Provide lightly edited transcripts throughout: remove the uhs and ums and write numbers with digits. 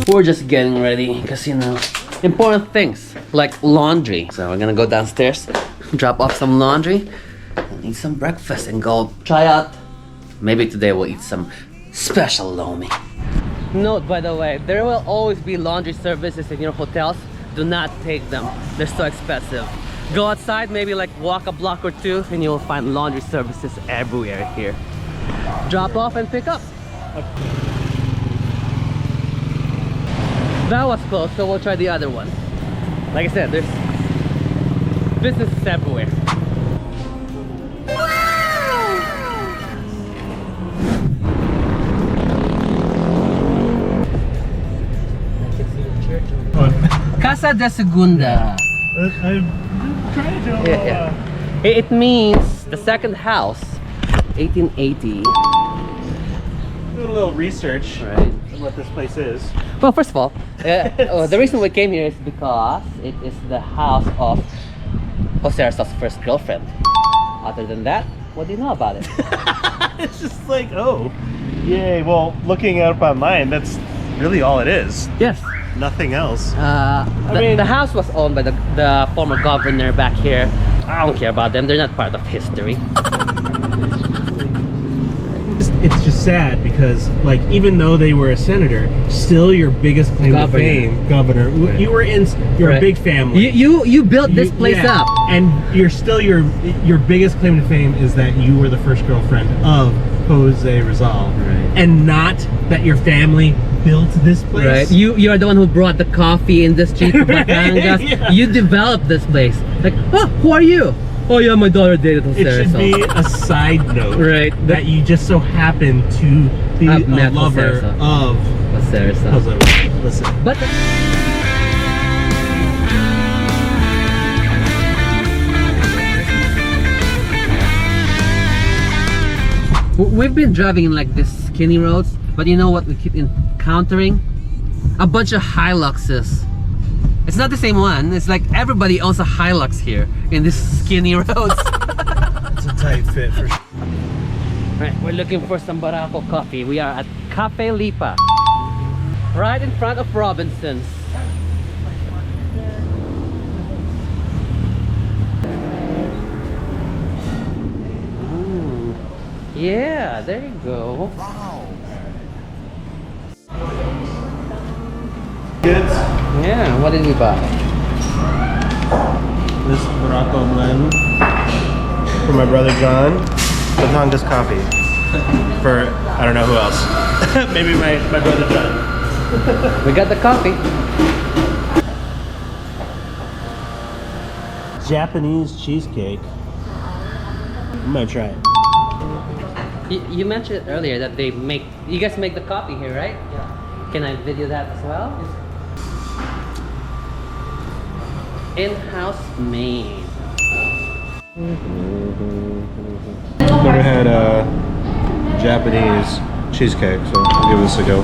We're just getting ready because, you know, important things like laundry. So we're gonna go downstairs, drop off some laundry, and eat some breakfast and go try out. Maybe today we'll eat some special lomi. Note, by the way, there will always be laundry services in your hotels. Do not take them. They're so expensive. Go outside, maybe like walk a block or two, and you will find laundry services everywhere here. Drop off and pick up. That was close, so we'll try the other one. Like I said, there's businesses everywhere. Casa de Segunda. I'm trying to. Yeah. It means the second house, 1880. Do a little research Right. on what this place is. Well, first of all, the reason we came here is because it is the house of Jose Rizal's first girlfriend. Other than that, what do you know about it? It's just like, oh, yay. Well, looking up online, that's really all it is. Yes. Nothing else. The house was owned by the former governor back here. I don't care about them. They're not part of history. It's just sad because, like, even though they were a senator, still your biggest claim to fame, governor. Right. You were you're a big family. You built this place up, and you're still your biggest claim to fame is that you were the first girlfriend of Jose Rizal, and not that your family built this place. Right. You're the one who brought the coffee industry to Batangas. Yeah. You developed this place. Like, oh, who are you? Oh yeah, my daughter dated Jose It should Rizal. be a side note, Right. that you just so happen to be I've a met Jose lover Rizal. of Jose Rizal. Jose Rizal. Listen. But we've been driving in like this skinny roads, but you know what we keep encountering? A bunch of Hiluxes. It's not the same one. It's like everybody owns a Hilux here in these skinny roads. It's a tight fit for sure. Right, we're looking for some Barako coffee. We are at Cafe Lipa, right in front of Robinson's. Yeah, there you go. Wow. Kids, Yeah, what did we buy? this Barako blend for my brother John. Batangas coffee for I don't know who else. Maybe my brother John. We got the coffee. Japanese cheesecake. I'm gonna try it. You mentioned earlier that you guys make the coffee here, right? Yeah. Can I video that as well? In-house made. Never had a Japanese cheesecake, so I'll give this a go.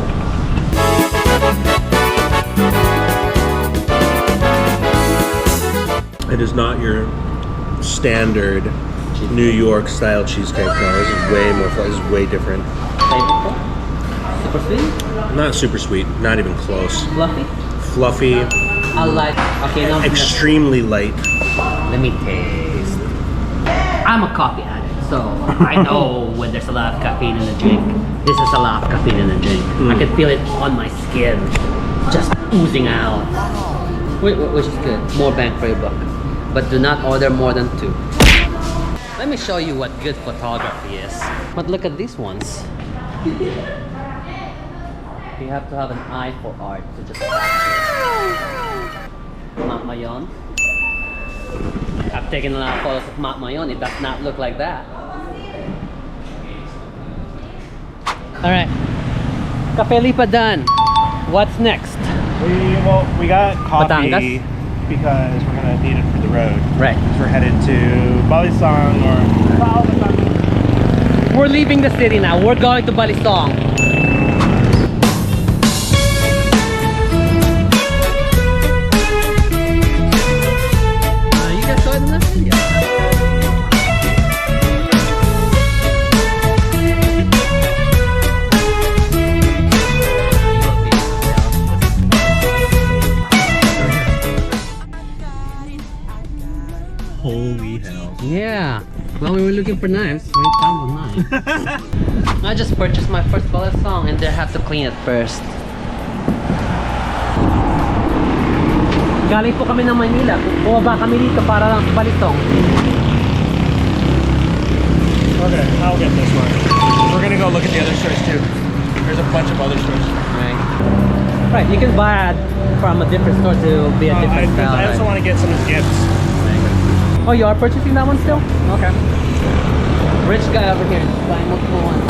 It is not your standard New York style cheesecake. No, this is way more fun. This is way different. Super sweet? Not super sweet, not even close. Fluffy? Fluffy, I like. Okay, no. extremely light. Let me taste. I'm a coffee addict, so I know when there's a lot of caffeine in a drink. This is a lot of caffeine in a drink. I can feel it on my skin, just oozing out. Which is good. More bang for your buck. But do not order more than 2. Let me show you what good photography is. But look at these ones. You have to have an eye for art to just capture. Mat Mayon. I've taken a lot of photos of Mat Mayon. It does not look like that. Alright. Cafe Lipa done. What's next? We got coffee Batangas? because we're gonna need it for the road. Right. We're headed to Balisong or We're leaving the city now. We're going to Balisong. You guys saw it in the video. looking for knives. We found a knife. I just purchased my first Balisong and they have to clean it first. Galing po kami ng Manila. Bumaba kami dito para lang sa Balisong. Okay, I'll get this one. We're gonna go look at the other stores too. There's a bunch of other stores. Right. Right, you can buy it from a different store to be a different style. I also want to get some gifts. Oh, you are purchasing that one still? Okay. Rich guy over here buying multiple ones.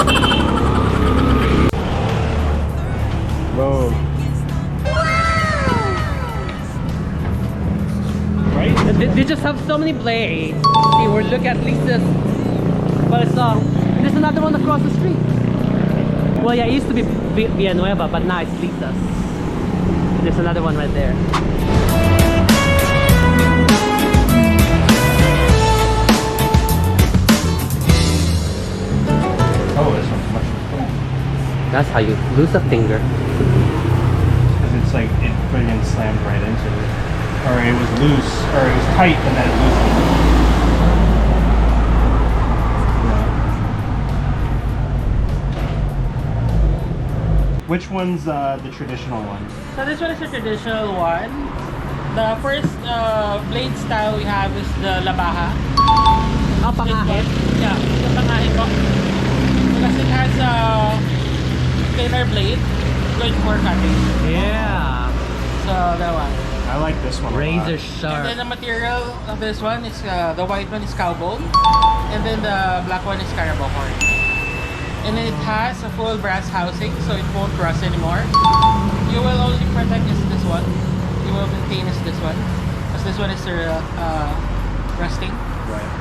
Whoa. Right? They just have so many blades. See, we're looking at Lisa's Balisong. There's another one across the street. Well, yeah, it used to be Villanueva, but now it's Lisa's. There's another one right there. Oh, this one's much cool. That's how you lose a finger. Because it's like it friggin' slammed right into it. Or it was loose, or it was tight and then it loosened. Which one's the traditional one? So this one is the traditional one. The first blade style we have is the labaha. Oh, pangahit? Yeah, the pangahit po. Because it has a thinner blade, good for cutting. Yeah. So that one. I like this one. Razor And sharp. then the material of this one is the white one is cow bone, and then the black one is carabao horn. And then it has a full brass housing, so it won't rust anymore. You will only protect is this one. You will maintain is this one, because this one is rusting. Right.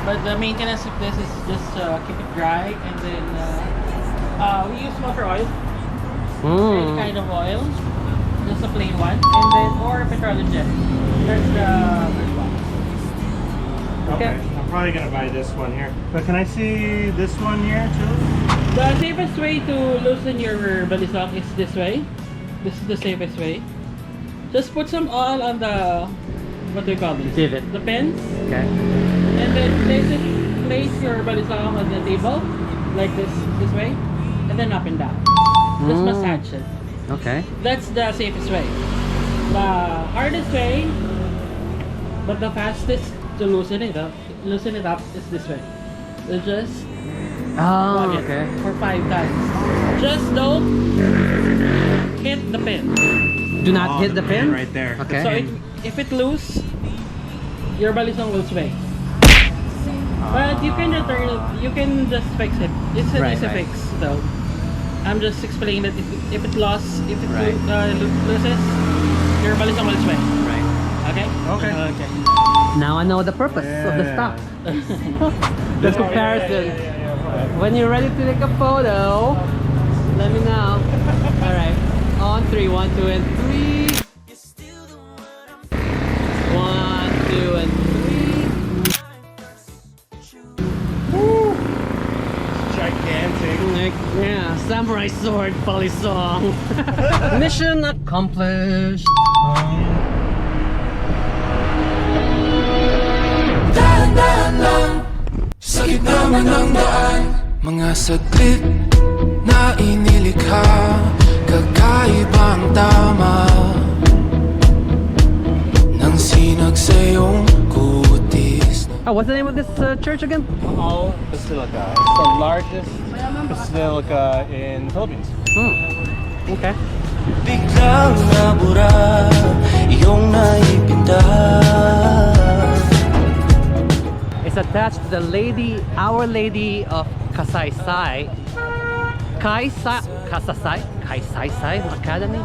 But the maintenance of this is just keep it dry, and then we use motor oil, any kind of oil, just a plain one, and then or petroleum jet. That's the first one. Okay. I'm probably gonna buy this one here. But can I see this one here too? The safest way to loosen your balisong is this way. This is the safest way. Just put some oil on the, what do you call this? Divot. The pins. Okay. And then place your balisong on the table, like this way, and then up and down. Just massage it. Okay. That's the safest way. The hardest way, but the fastest to loosen it up is this way. You just Oh, plug it okay. for 5 times. Just don't hit the pin. Do not hit the pin? right there. Okay. So if it loose, your balisong will sway. But you can return it. You can just fix it. It's an Right, easy right. fix. So I'm just explaining that if it lost, if it Right. loses, your balisong will sway. Right. Okay. Okay. Okay. Now I know the purpose of the Yeah. stock. The comparison. When you're ready to take a photo, let me know. Alright. On 3. 1, 2, and 3. 1, 2, and 3. Gigantic. Like, yeah, samurai sword, Balisong. Mission accomplished. Dahan-dahan lang sa gitna man ng daan. Mga saglit na inilikha, kakaibang tama ng sinag sa iyong kutis. Oh, what's the name of this church again? Taal Basilica. It's the largest basilica in the Philippines. Okay. Biglang nabura iyong naipinda. It's attached to the Our Lady of Kasaysay. Kasaysay Academy.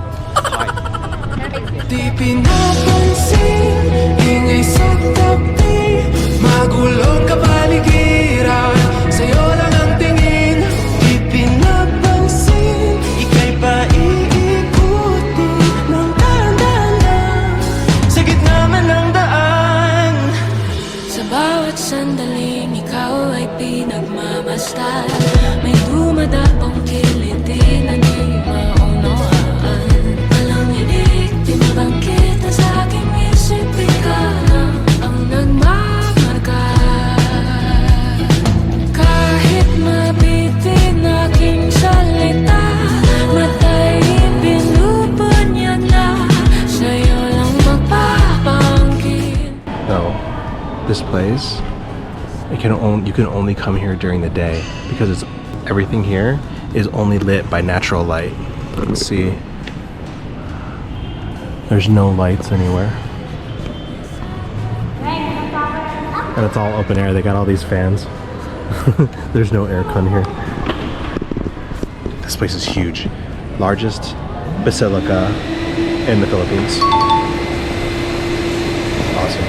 Di pinapansin, ingay sa tabi, magulong kapaligiran, sa'yo lang ang tingin. Di pinapansin, ika'y paiikutin ng dahan-dahan lang, sa gitna man ng daan. Sa bawat sandaling ikaw ay pinagmamasdan, may dumadapong kiliti na di maunawaan. Walang inig, di mabangkit na sa aking isip, ikaw ang nagmamarka. place, you can only come here during the day because everything here is only lit by natural light. Let's see. There's no lights anywhere. And it's all open air. They got all these fans. There's no aircon here. This place is huge. Largest basilica in the Philippines. Awesome.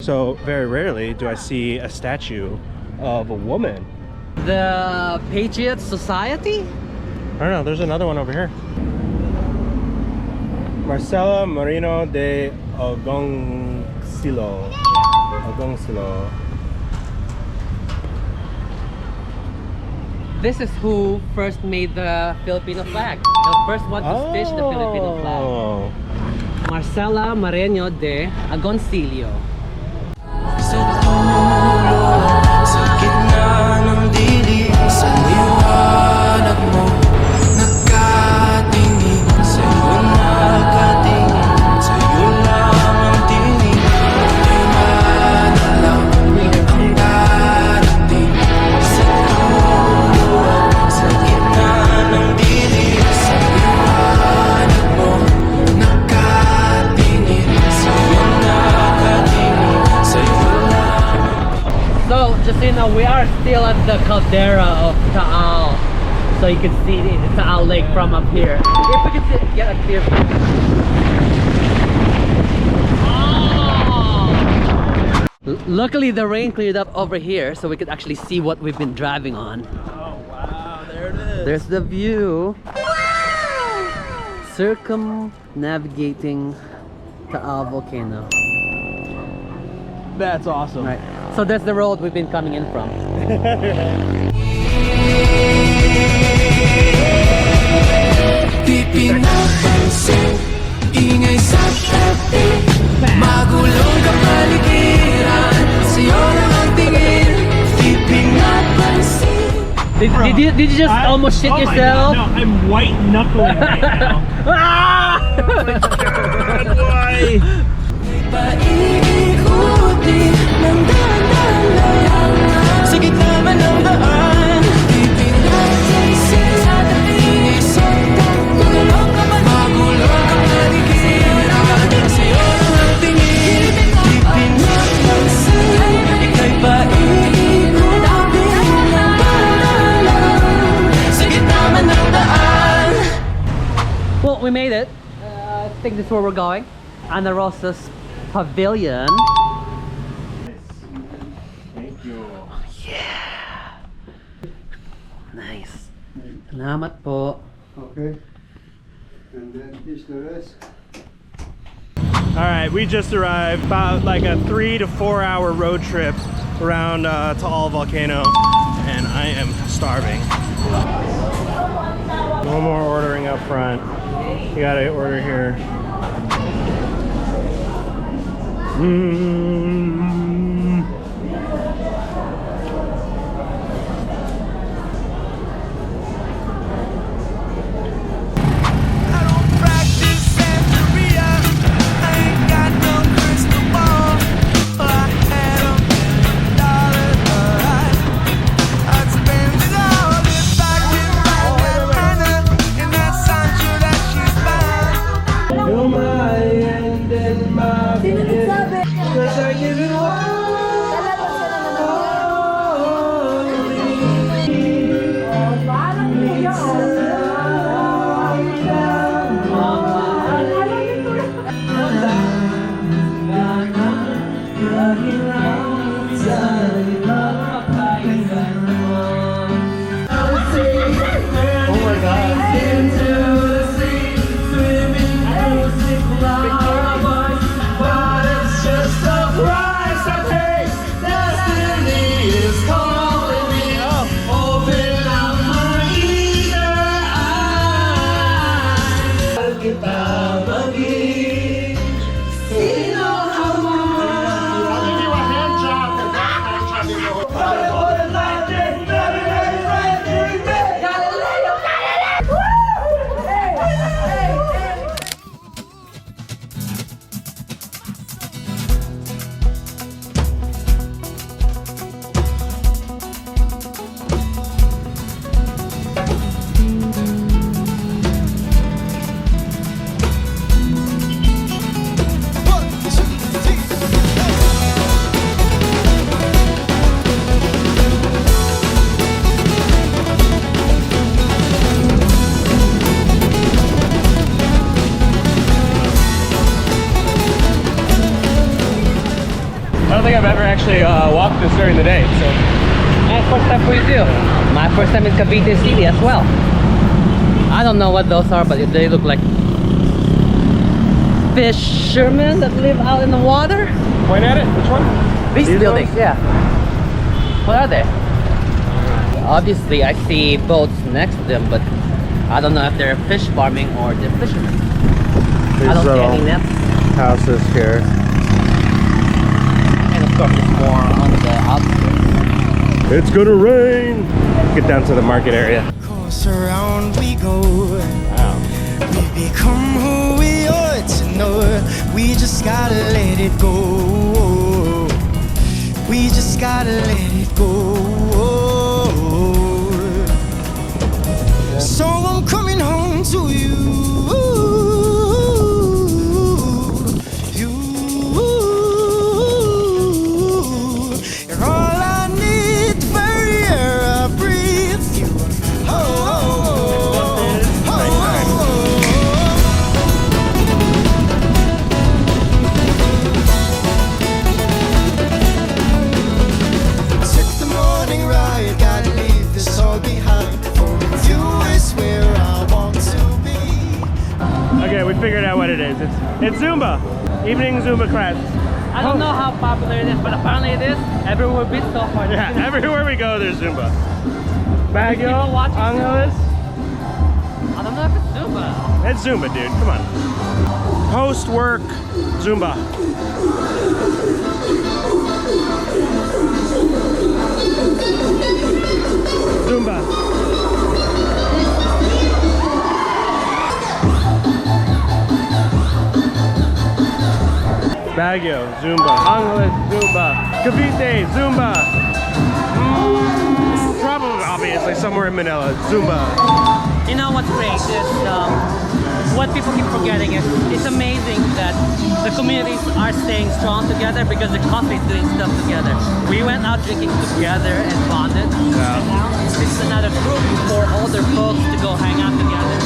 So very rarely do I see a statue of a woman. The Patriot Society? I don't know, there's another one over here. Marcela Marino de Ogoncillo. Ogoncillo. This is who first made the Filipino flag. The first one to stitch the Filipino flag. Marcela Marino de Agoncillo. Sa dulo, sa gitna ng dilim, sa liwanag mo, nakatingin, sa'yo nakatingin, sa'yo lang ang tingin, di man alam ang darating. Sa dulo, sa gitna ng dilim, sa liwanag mo, nakatingin, sa'yo nakatingin, sa'yo. So, just so you know, we are still at the Caldera of Taal. So you can see the Taal Lake from up here. If we can get a clear view. Luckily, the rain cleared up over here, so we could actually see what we've been driving on. Oh wow, there it is. There's the view. Circumnavigating Taal volcano. That's awesome. Right. So that's the road we've been coming in from. Di pinapansin, ingay sa tabi, magulong kapaligiran, sa'yo lang ang tingin. Di pinapansin. Did you just almost shit yourself? No, I'm white knuckling right now. Oh my God, why? Paiikuti ng daan-daan sa gitna man ng daan. Di pinapansin sa tabi, isang magulong kapaligiran, sa'yo lang ang tingin. Di pinapansin, ika'y paiikuti ng daan-daan sa gitna man ng daan. Well, we made it. I think this is where we're going. Ana Rosa's Pavilion. Thank you. Yeah. Nice. Salamat po. Okay. And then here's the rest. Alright, we just arrived. About like a 3 to 4 hour road trip around Taal Volcano, and I am starving. No more ordering up front. You gotta order here. I've ever actually walked this during the day. So My first time for you too. My first time in Cavite City as well. I don't know what those are, but they look like fishermen that live out in the water. point at it. Which one? These buildings, yeah. What are they? Obviously, I see boats next to them, but I don't know if they're fish farming or they're fishermen. I don't see any nets. Houses here. And of course, it's more on the outskirts. It's gonna rain. Get down to the market area. Course around we go. Wow. We become who we ought to know. We just gotta let it go. We just gotta let it go. So I'm coming home to you. You're all I need, the very air I breathe. You. Took the morning ride, gotta leave this all behind. For you is where I want to be. Okay, we figured out what it is. It's Zumba. Evening Zumba class. I don't know how popular it is, but apparently it is. Everywhere we've been so far. Yeah, everywhere we go, there's Zumba. Baguio, People watching Angeles. I don't know if it's Zumba. It's Zumba, dude. Come on. Post-work Zumba. Zumba. Baguio, Zumba. Angeles, Zumba. Cavite, Zumba. Probably, obviously, somewhere in Manila, Zumba. You know what's great is what people keep forgetting is it's amazing that the communities are staying strong together because the country is doing stuff together. We went out drinking together and bonded. Yeah. And now this is another group for older folks to go hang out together.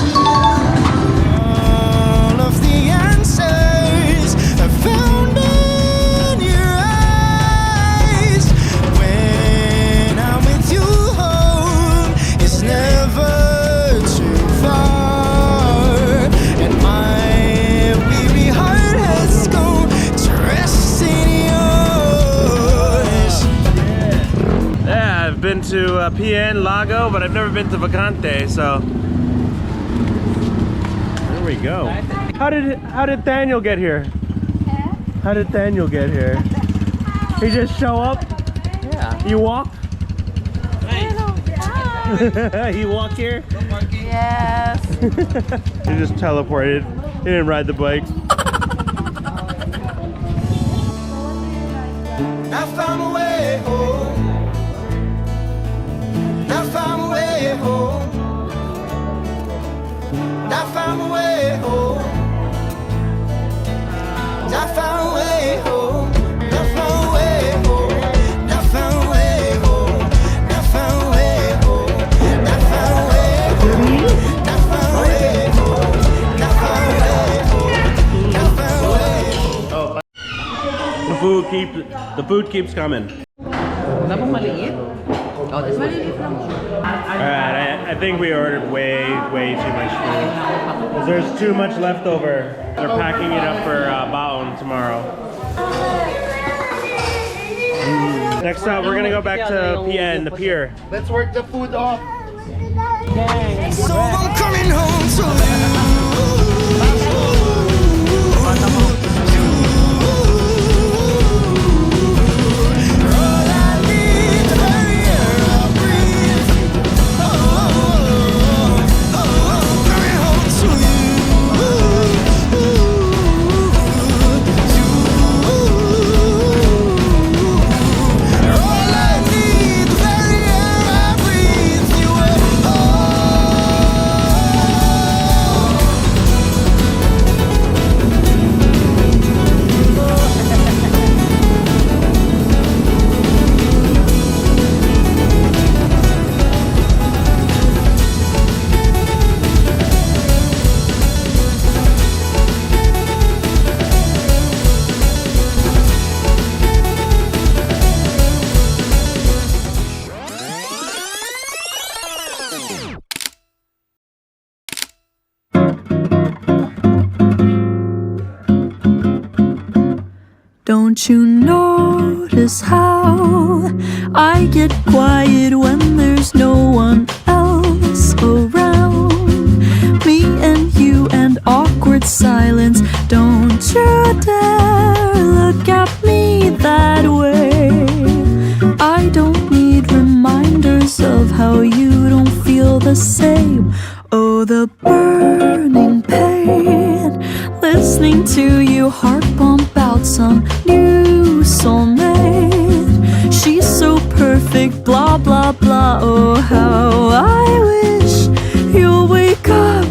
All of the answers are found in your eyes. When I'm with you, home is never too far. And my weary heart has gone to rest in yours. Yeah, I've been to PN, Lago, but I've never been to Vacante, so there we go. How did Daniel get here? How did Daniel get here? He just show up? Yeah. You walk? He walk here? Yes. He just teleported. He didn't ride the bike. I found a way home. I found a way home. I found a way home. I found a way home. I found a way home. I found a way home. I found a way home. I found a way home. I found a way home. I found a way home. I found a way home. The food keeps coming. Wala bang maliit? Oh, this one. Alright, I think we ordered way too much food. 'Cause there's too much left over. They're packing it up for baon tomorrow. Next up, we're gonna go back to PN, the pier. Let's work the food off. So I'm coming home to you. All I need, the very air I breathe. I'm coming home to you. All I need, the very air I breathe. You are all. Don't you notice how I get quiet when there's no one else around? Me and you and awkward silence. Don't you dare look at me that way. I don't need reminders of how you don't feel the same. Oh, the burning pain, listening to you heart pump out some new soulmate. She's so perfect, blah blah blah. Oh, how I wish you'll wake up